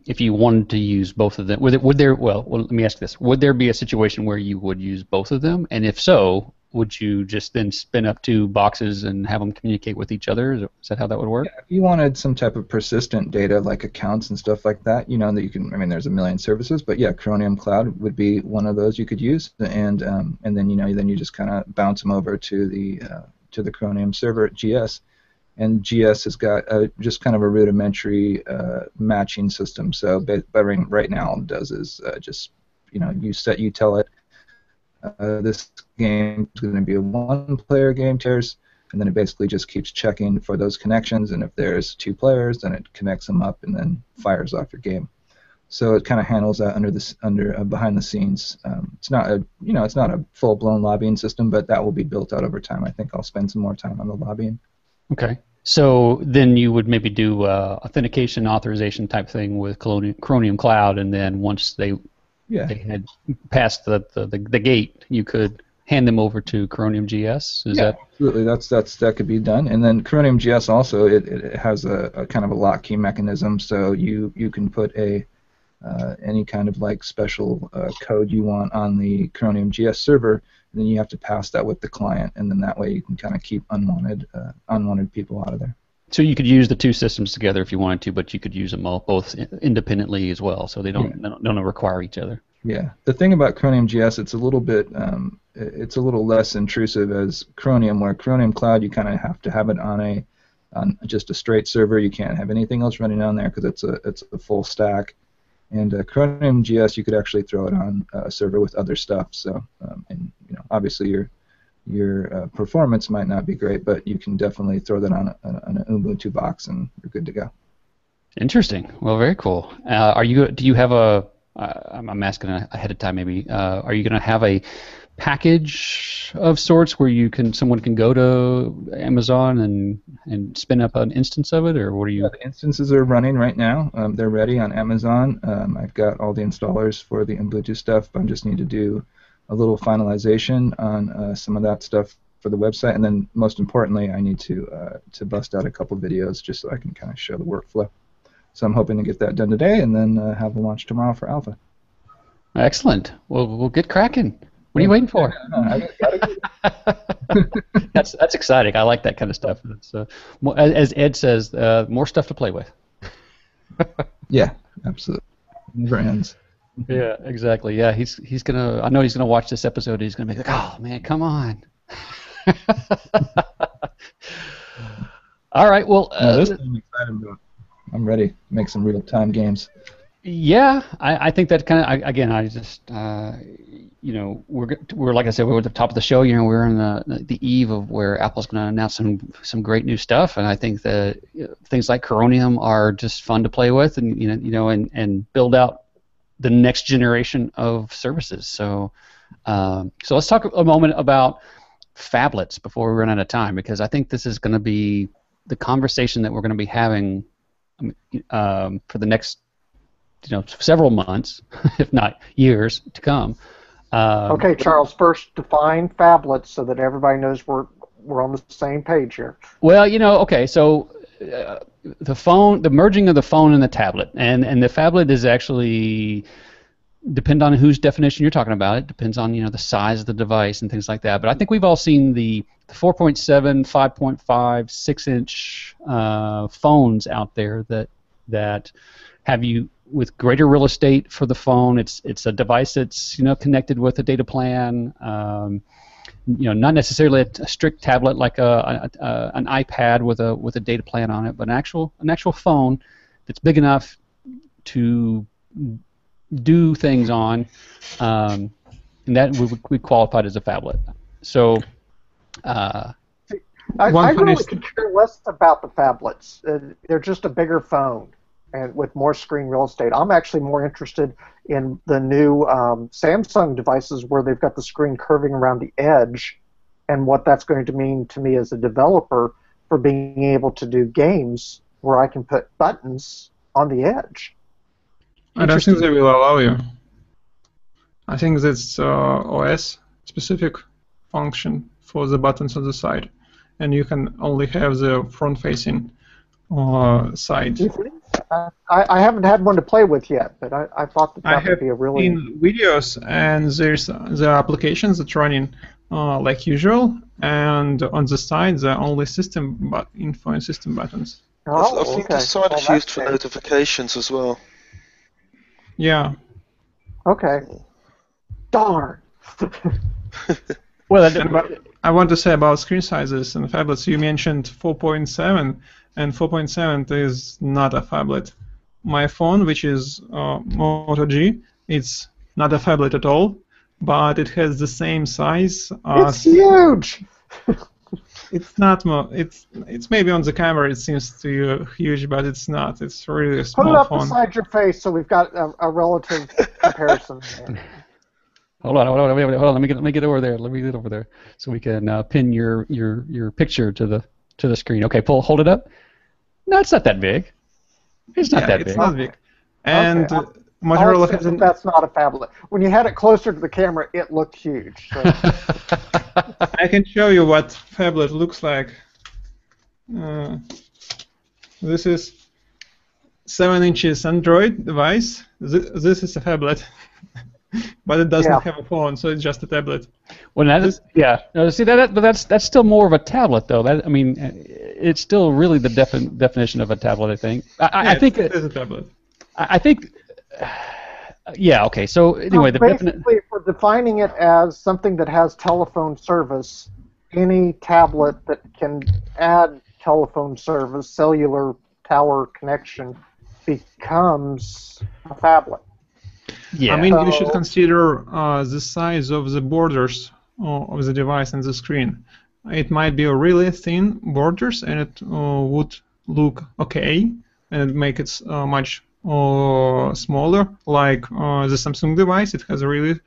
if you wanted to use both of them, let me ask this: would there be a situation where you would use both of them? And if so, would you just then spin up two boxes and have them communicate with each other? Is that how that would work? Yeah, if you wanted some type of persistent data like accounts and stuff like that, that you can. I mean, there's a million services, but yeah, Coronium Cloud would be one of those you could use, and then you just kind of bounce them over to the Coronium server at GS, and GS has got just kind of a rudimentary matching system. So, right now, all it does is just you tell it. This game is going to be a one-player game, and then it basically just keeps checking for those connections, and if there's two players, then it connects them up and then fires off your game. So it kind of handles that behind the scenes. It's not a full-blown lobbying system, but that will be built out over time. I think I'll spend some more time on the lobbying. Okay. So then you would maybe do authentication, authorization type thing with Coronium Cloud, and then once they had passed the gate, you could hand them over to Coronium GS. Absolutely. That could be done. And then Coronium GS also it has a kind of a lock key mechanism, so you can put any kind of like special code you want on the Coronium GS server, then you have to pass that with the client, and then that way you can kind of keep unwanted people out of there. So you could use the two systems together if you wanted to, but you could use them both independently as well, so they don't require each other. Yeah, the thing about Coronium GS, it's a little bit, it's a little less intrusive as Coronium, where Coronium Cloud you kind of have to have it on just a straight server. You can't have anything else running on there because it's a full stack. And Coronium GS, you could actually throw it on a server with other stuff. So, and obviously your performance might not be great, but you can definitely throw that on an Ubuntu box and you're good to go. Interesting. Well, very cool. Do you have a? I'm asking ahead of time. Maybe. Are you going to have a package of sorts where someone can go to Amazon and spin up an instance of it, or what are you? Yeah, the instances are running right now. They're ready on Amazon. I've got all the installers for the Ubuntu stuff. I just need to do a little finalization on some of that stuff for the website, and then most importantly, I need to bust out a couple videos just so I can kind of show the workflow. So I'm hoping to get that done today, and then have the launch tomorrow for alpha. Excellent. Well, we'll get cracking. What are you waiting for? That's exciting. I like that kind of stuff. It's, as Ed says, more stuff to play with. Yeah, absolutely. Never ends. Yeah, exactly. Yeah, he's gonna. I know he's gonna watch this episode. He's gonna be like, "Oh man, come on." All right. Well, this I'm excited about. I'm ready to make some real-time games. Yeah, I think that kind of. Again, I just we're like I said, we're at the top of the show. We're in the eve of where Apple's going to announce some great new stuff, and I think that things like Coronium are just fun to play with, and and build out the next generation of services. So let's talk a moment about phablets before we run out of time, because I think this is going to be the conversation that we're going to be having for the next several months, if not years to come. Okay, Charles, first define phablets so that everybody knows we're on the same page here. Well, okay, so the merging of the phone and the tablet, and the phablet is actually depend on whose definition you're talking about. It depends on the size of the device and things like that. But I think we've all seen the 4.7, 5.5, 6-inch phones out there that have you with greater real estate for the phone. It's a device that's connected with a data plan. Not necessarily a strict tablet like an iPad with a data plan on it, but an actual phone that's big enough to do things on, and that we qualified as a phablet. So I really could care less about the phablets. They're just a bigger phone and with more screen real estate. I'm actually more interested in the new Samsung devices where they've got the screen curving around the edge, and what that's going to mean to me as a developer for being able to do games where I can put buttons on the edge. I don't think they will allow you. I think that's OS-specific function for the buttons on the side, and you can only have the front-facing side. I haven't had one to play with yet, but I thought that would be a really... I have seen videos, and there's the applications that's running like usual, and on the side there are only info and system buttons. I think the side is used for notifications as well. Yeah. Okay. Darn. Well, I want to say about screen sizes and phablets. You mentioned 4.7, and 4.7 is not a phablet. My phone, which is Moto G, it's not a phablet at all, but it has the same size. It's huge. It's not. It's maybe on the camera it seems to you huge, but it's not. It's really a small phone. Put it up beside your face so we've got a relative comparison. Hold on. Let me get over there. Let me get over there so we can pin your picture to the screen. Okay, hold it up. No, it's not that big. It's not that big. It's not big. And okay, Motorola has that's not a phablet. When you had it closer to the camera, it looked huge. So. I can show you what phablet looks like. This is 7 inches Android device. This is a phablet. but it doesn't have a phone, so it's just a tablet. Well, see but that's still more of a tablet, though. I mean, it's still really the definition of a tablet. I think. I think it is a tablet. I think. Yeah. Okay. So anyway, basically, if we're defining it as something that has telephone service, any tablet that can add telephone service, cellular tower connection, becomes a phablet. Yeah. I mean, you should consider the size of the borders of the device and the screen. It might be a really thin borders, and it would look okay, and make it much smaller. Like the Samsung device, it has really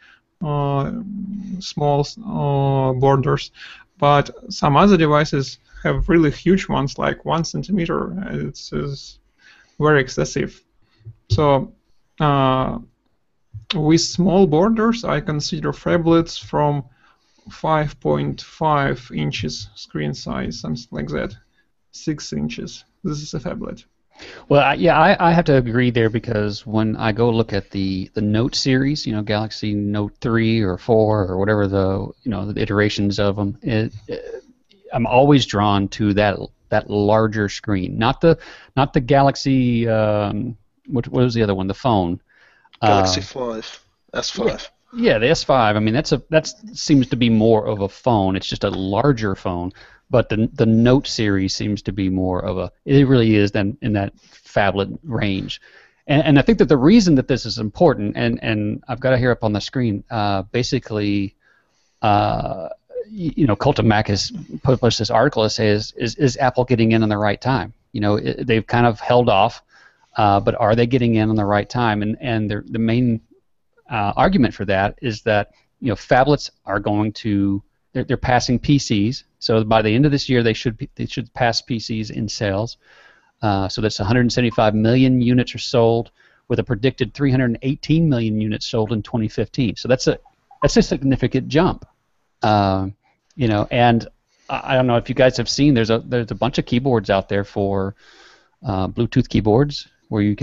small borders, but some other devices have really huge ones, like 1 centimeter. It's very excessive. So with small borders, I consider phablets from 5.5 inches screen size, something like that. 6 inches. This is a phablet. Well, I have to agree there, because when I go look at the Note series, Galaxy Note 3 or 4 or whatever the iterations of them, I'm always drawn to that larger screen, not the Galaxy. What was the other one? The phone. Galaxy 5, S5. Yeah, the S5. I mean, that seems to be more of a phone. It's just a larger phone. But the Note series seems to be more of it really is then in that phablet range. And I think that the reason that this is important, and I've got it here up on the screen, basically, Cult of Mac has published this article that says, is Apple getting in on the right time? They've kind of held off, but are they getting in on the right time? And the main argument for that is that phablets are going to they're passing PCs. So by the end of this year, they should pass PCs in sales. So that's 175 million units are sold, with a predicted 318 million units sold in 2015. So that's a significant jump. And I don't know if you guys have seen, there's a bunch of keyboards out there for Bluetooth keyboards where you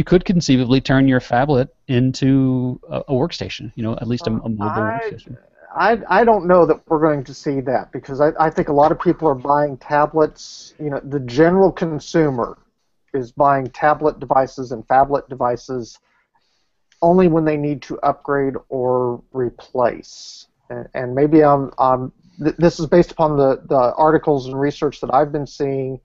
could conceivably turn your phablet into a workstation. At least a mobile workstation. I don't know that we're going to see that, because I think a lot of people are buying tablets. The general consumer is buying tablet devices and phablet devices only when they need to upgrade or replace. And maybe this is based upon the articles and research that I've been seeing.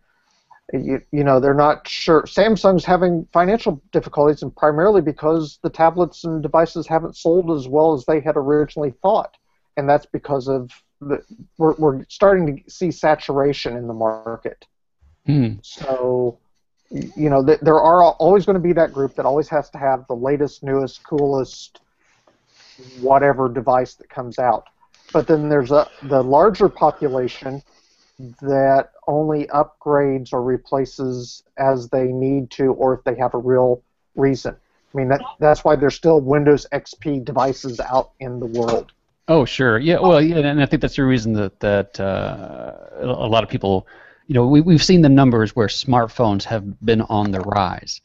They're not sure. Samsung's having financial difficulties, and primarily because the tablets and devices haven't sold as well as they had originally thought. And that's because of we're starting to see saturation in the market. So, there are always going to be that group that always has to have the latest, newest, coolest, whatever device that comes out. But then there's the larger population that only upgrades or replaces as they need to, or if they have a real reason. I mean, that's why there's still Windows XP devices out in the world. Oh, sure. Yeah, well, yeah, and I think that's the reason that a lot of people, we've seen the numbers where smartphones have been on the rise,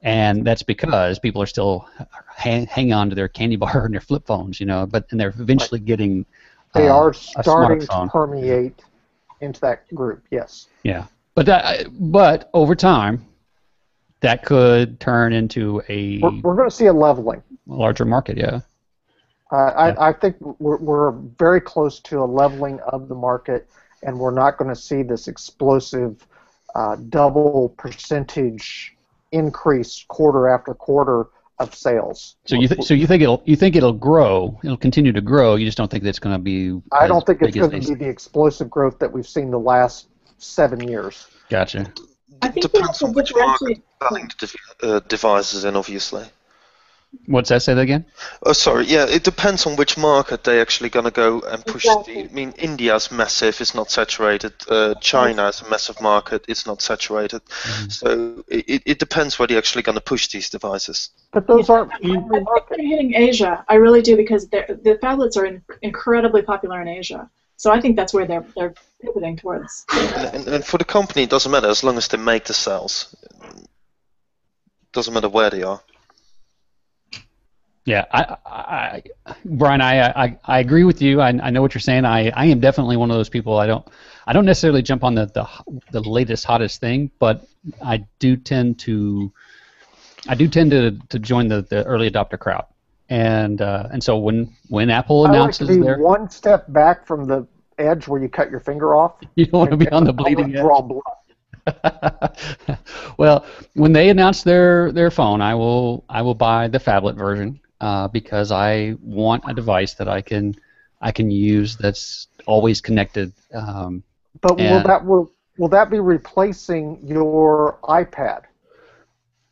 and that's because people are still hanging on to their candy bar and their flip phones, and they're eventually getting they are starting to permeate into that group. Yes. Yeah, but over time, that could turn into we're going to see a leveling, larger market. Yeah. I think we're very close to a leveling of the market, and we're not going to see this explosive double percentage increase quarter after quarter of sales. So you think it'll grow? It'll continue to grow. You just don't think it's going to be. I don't think it's going to be the explosive growth that we've seen the last 7 years. Gotcha. I think Depends on which market selling the devices in, obviously. What's that? Say that again? Oh, sorry. Yeah, it depends on which market they're actually going to go and push. I mean, India's massive; it's not saturated. China is a massive market; it's not saturated. Mm-hmm. So it depends where they're actually going to push these devices. But those aren't. I think they're hitting Asia. I really do, because the phablets are incredibly popular in Asia. So I think that's where they're pivoting towards. And for the company, it doesn't matter as long as they make the sales. It doesn't matter where they are. Yeah, Brian, I agree with you. I know what you're saying. I am definitely one of those people. I don't necessarily jump on the latest hottest thing, but I do tend to join the early adopter crowd. And so when Apple announces I like to be one step back from the edge where you cut your finger off. You don't want to be on the bleeding edge. Draw blood. Well, when they announce their phone, I will buy the phablet version because I want a device that I can use that's always connected. But will that be replacing your iPad?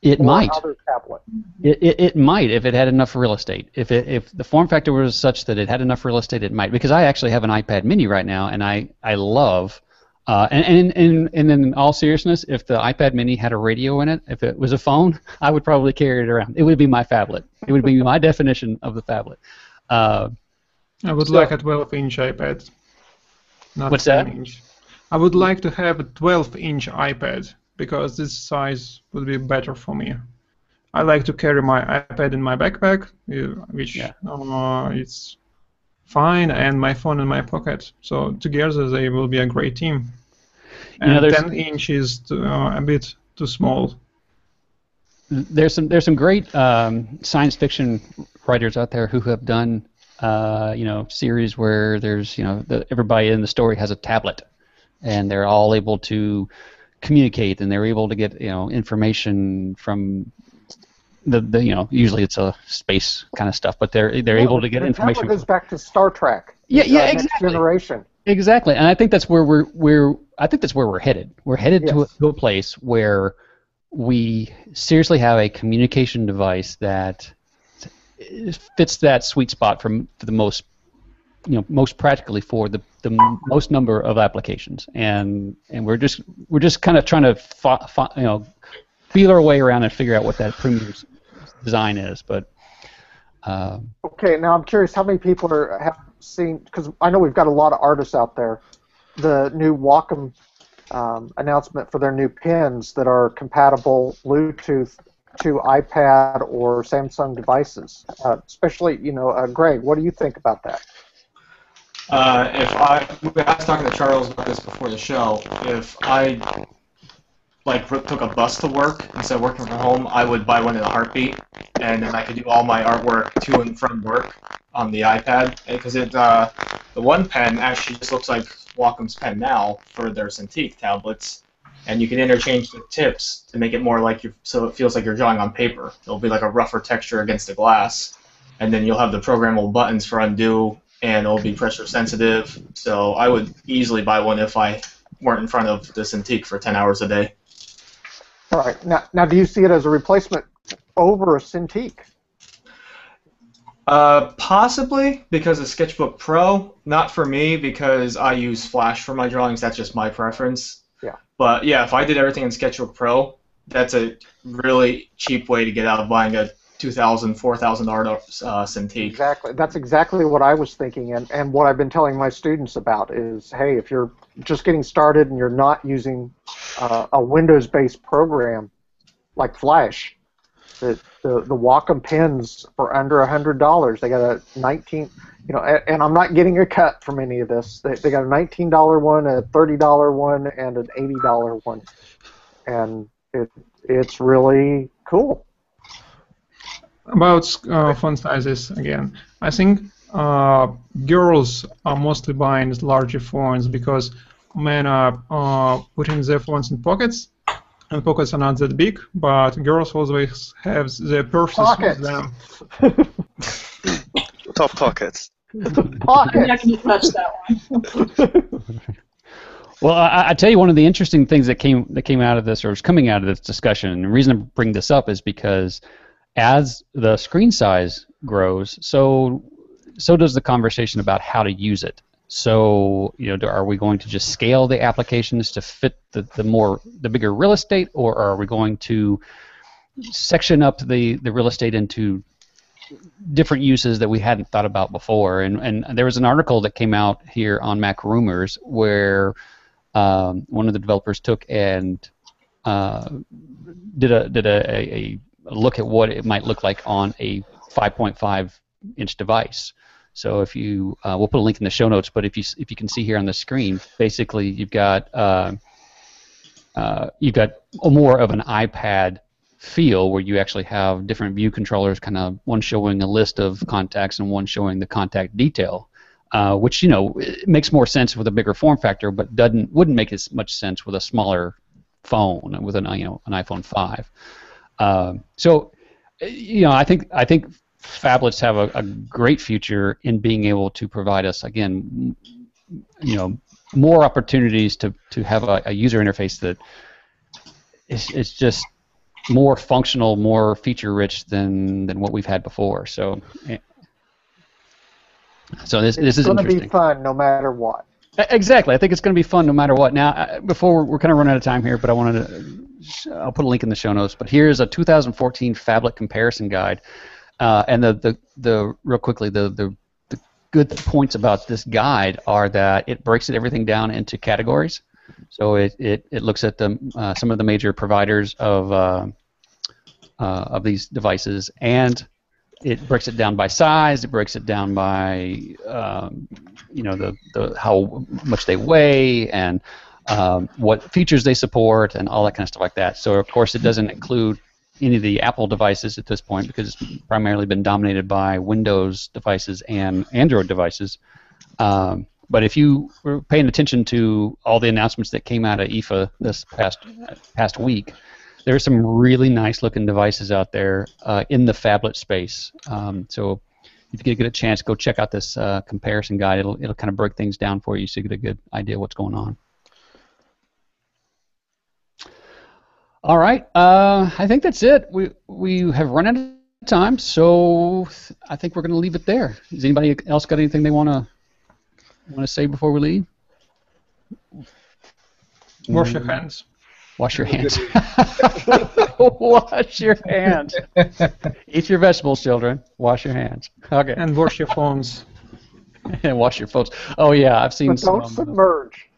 It might. Other tablet? It might if it had enough real estate. If the form factor was such that it had enough real estate, it might. Because I actually have an iPad Mini right now, and I love. And in all seriousness, if the iPad Mini had a radio in it, if it was a phone, I would probably carry it around. It would be my phablet. It would be my definition of the phablet. I would like a 12-inch iPad. Not what's that? 10-inch. I would like to have a 12-inch iPad because this size would be better for me. I like to carry my iPad in my backpack, which it's fine, and my phone in my pocket. So together they will be a great team. And 10-inch is a bit too small. There's some great science fiction writers out there who have done series where there's everybody in the story has a tablet, and they're all able to communicate, and they're able to get information from the usually it's a space kind of stuff, but they're able to get information. It goes back to Star Trek. Exactly. Next Generation. Exactly, and I think that's where we're headed. We're headed to a place where we seriously have a communication device that fits that sweet spot for the most practically for the most number of applications, and we're just kind of trying to feel our way around and figure out what that premium design is. But okay, now I'm curious how many people have seen, because I know we've got a lot of artists out there, the new Wacom announcement for their new pens that are compatible Bluetooth to iPad or Samsung devices. Especially, Greg, what do you think about that? I was talking to Charles about this before the show. If I took a bus to work instead of working from home, I would buy one in a heartbeat, and then I could do all my artwork to and from work on the iPad. Because the one pen actually just looks like Wacom's pen now for their Cintiq tablets, and you can interchange the tips to make it more like so it feels like you're drawing on paper. It'll be like a rougher texture against the glass, and then you'll have the programmable buttons for undo, and it'll be pressure sensitive. So I would easily buy one if I weren't in front of the Cintiq for 10 hours a day. All right. Now, do you see it as a replacement over a Cintiq? Possibly, because of Sketchbook Pro. Not for me, because I use Flash for my drawings. That's just my preference. Yeah. But yeah, if I did everything in Sketchbook Pro, that's a really cheap way to get out of buying a $2,000, $4,000 Cintiq. Exactly. That's exactly what I was thinking, and what I've been telling my students about is, hey, if you're just getting started and you're not using a Windows-based program like Flash, the Wacom pens for under $100. They got a and I'm not getting a cut from any of this. They got a $19 one, a $30 one, and an $80 one, and it's really cool. About font sizes again, I think girls are mostly buying larger fonts because men are putting their fonts in pockets, and pockets are not that big, but girls always have their purses with them. Top pockets. I'm not going to touch that one. Well, I tell you, one of the interesting things that came out of this, or is coming out of this discussion, and the reason I bring this up is because as the screen size grows, so does the conversation about how to use it. So, are we going to just scale the applications to fit the bigger real estate, or are we going to section up the real estate into different uses that we hadn't thought about before? And there was an article that came out here on Mac Rumors where one of the developers took and did a look at what it might look like on a 5.5-inch device. So if you, we'll put a link in the show notes, but if you can see here on the screen, basically you've got more of an iPad feel where you actually have different view controllers, kind of one showing a list of contacts and one showing the contact detail, which it makes more sense with a bigger form factor, but wouldn't make as much sense with a smaller phone, with an iPhone 5. So I think phablets have a great future in being able to provide us, again, more opportunities to have a user interface that is just more functional, more feature-rich than what we've had before. So this is going to interesting. be fun no matter what. Exactly. I think it's going to be fun no matter what. Now, before we're kind of running out of time here, but I'll put a link in the show notes. But here's a 2014 phablet comparison guide. And the real quickly, the good points about this guide are that it breaks everything down into categories. So it looks at some of the major providers of these devices, and it breaks it down by size. It breaks it down by how much they weigh and what features they support and all that kind of stuff like that. So of course it doesn't include any of the Apple devices at this point because it's primarily been dominated by Windows devices and Android devices. But if you were paying attention to all the announcements that came out of IFA this past week, there are some really nice looking devices out there in the phablet space. So if you get a chance, go check out this comparison guide. It'll kind of break things down for you so you get a good idea of what's going on. All right, I think that's it. We have run out of time, so I think we're going to leave it there. Has anybody else got anything they want to say before we leave? Wash your hands. Wash your hands. Wash your hands. Eat your vegetables, children. Wash your hands. Okay. And wash your phones. And wash your phones. Oh yeah, I've seen. But don't submerge.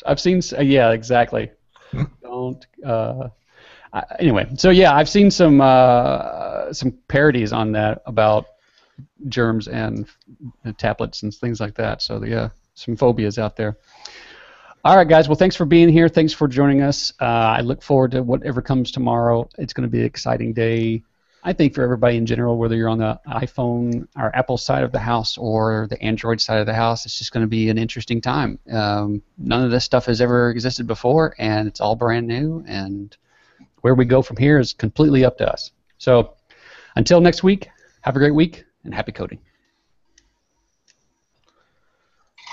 I've seen. Yeah, exactly. Don't. Anyway, so yeah, I've seen some parodies on that about germs and tablets and things like that. So yeah, some phobias out there. All right, guys. Well, thanks for being here. Thanks for joining us. I look forward to whatever comes tomorrow. It's going to be an exciting day, I think, for everybody in general, whether you're on the iPhone or Apple side of the house or the Android side of the house. It's just going to be an interesting time. None of this stuff has ever existed before, and it's all brand new, and where we go from here is completely up to us. So until next week, have a great week, and happy coding.